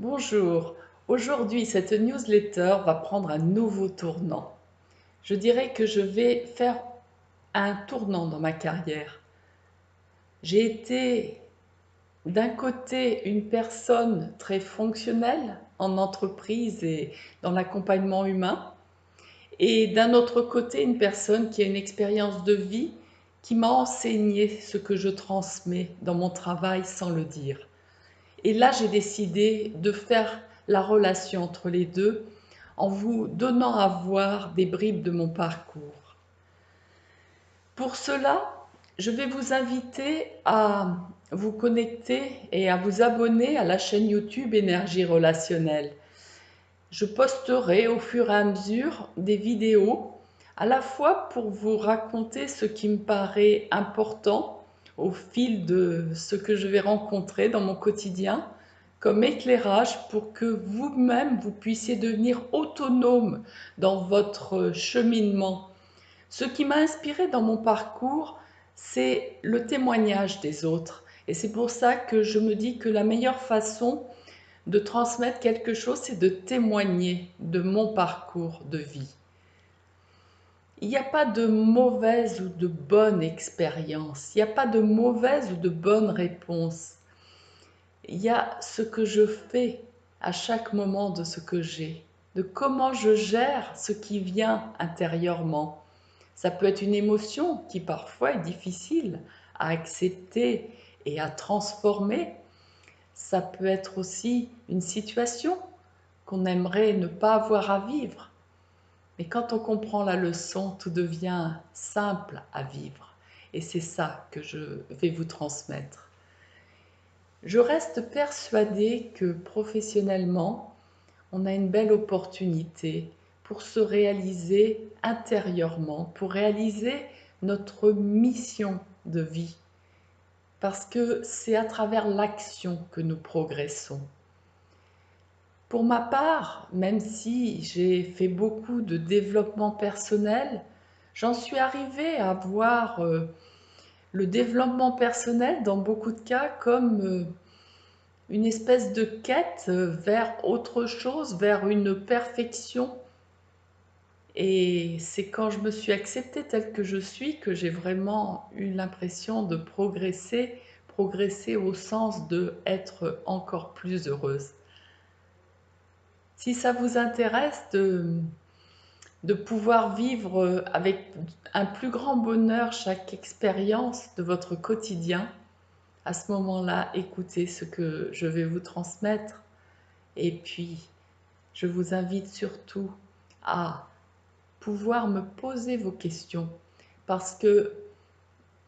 Bonjour, aujourd'hui cette newsletter va prendre un nouveau tournant. Je dirais que je vais faire un tournant dans ma carrière. J'ai été d'un côté une personne très fonctionnelle en entreprise et dans l'accompagnement humain, et d'un autre côté une personne qui a une expérience de vie qui m'a enseigné ce que je transmets dans mon travail sans le dire. Et là, j'ai décidé de faire la relation entre les deux en vous donnant à voir des bribes de mon parcours. Pour cela, je vais vous inviter à vous connecter et à vous abonner à la chaîne YouTube Énergie relationnelle. Je posterai au fur et à mesure des vidéos, à la fois pour vous raconter ce qui me paraît important au fil de ce que je vais rencontrer dans mon quotidien, comme éclairage pour que vous-même vous puissiez devenir autonome dans votre cheminement. Ce qui m'a inspiré dans mon parcours, c'est le témoignage des autres. Et c'est pour ça que je me dis que la meilleure façon de transmettre quelque chose, c'est de témoigner de mon parcours de vie. Il n'y a pas de mauvaise ou de bonne expérience, il n'y a pas de mauvaise ou de bonne réponse. Il y a ce que je fais à chaque moment de ce que j'ai, de comment je gère ce qui vient intérieurement. Ça peut être une émotion qui parfois est difficile à accepter et à transformer. Ça peut être aussi une situation qu'on aimerait ne pas avoir à vivre. Mais quand on comprend la leçon, tout devient simple à vivre. Et c'est ça que je vais vous transmettre. Je reste persuadée que professionnellement, on a une belle opportunité pour se réaliser intérieurement, pour réaliser notre mission de vie. Parce que c'est à travers l'action que nous progressons. Pour ma part, même si j'ai fait beaucoup de développement personnel, j'en suis arrivée à voir le développement personnel dans beaucoup de cas comme une espèce de quête vers autre chose, vers une perfection. Et c'est quand je me suis acceptée telle que je suis que j'ai vraiment eu l'impression de progresser, progresser au sens de être encore plus heureuse. Si ça vous intéresse de pouvoir vivre avec un plus grand bonheur chaque expérience de votre quotidien, à ce moment-là, écoutez ce que je vais vous transmettre. Et puis, je vous invite surtout à pouvoir me poser vos questions. Parce que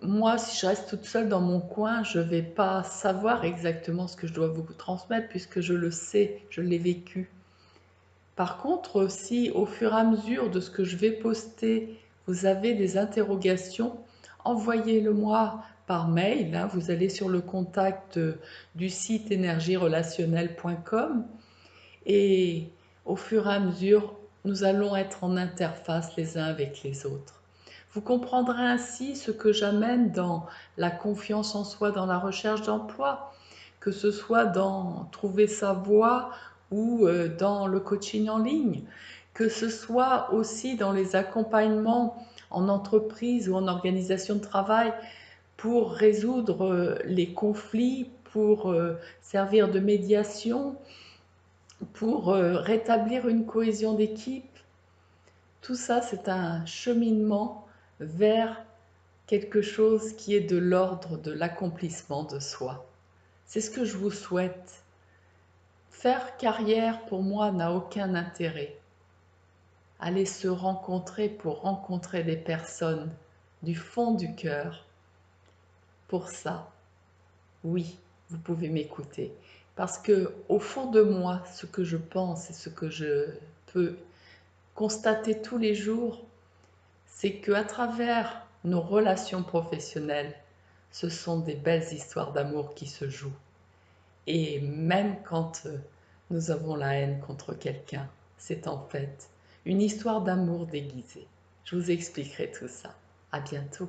moi, si je reste toute seule dans mon coin, je ne vais pas savoir exactement ce que je dois vous transmettre puisque je le sais, je l'ai vécu. Par contre, si au fur et à mesure de ce que je vais poster, vous avez des interrogations, envoyez-le-moi par mail. Vous allez sur le contact du site énergierelationnelle.com et au fur et à mesure, nous allons être en interface les uns avec les autres. Vous comprendrez ainsi ce que j'amène dans la confiance en soi, dans la recherche d'emploi, que ce soit dans trouver sa voie ou dans le coaching en ligne, que ce soit aussi dans les accompagnements en entreprise ou en organisation de travail pour résoudre les conflits, pour servir de médiation, pour rétablir une cohésion d'équipe. Tout ça, c'est un cheminement vers quelque chose qui est de l'ordre de l'accomplissement de soi. C'est ce que je vous souhaite. Faire carrière, pour moi, n'a aucun intérêt. Aller se rencontrer pour rencontrer des personnes du fond du cœur. Pour ça, oui, vous pouvez m'écouter. Parce que, au fond de moi, ce que je pense et ce que je peux constater tous les jours, c'est qu'à travers nos relations professionnelles, ce sont des belles histoires d'amour qui se jouent. Et même quand nous avons la haine contre quelqu'un, c'est en fait une histoire d'amour déguisée. Je vous expliquerai tout ça. À bientôt.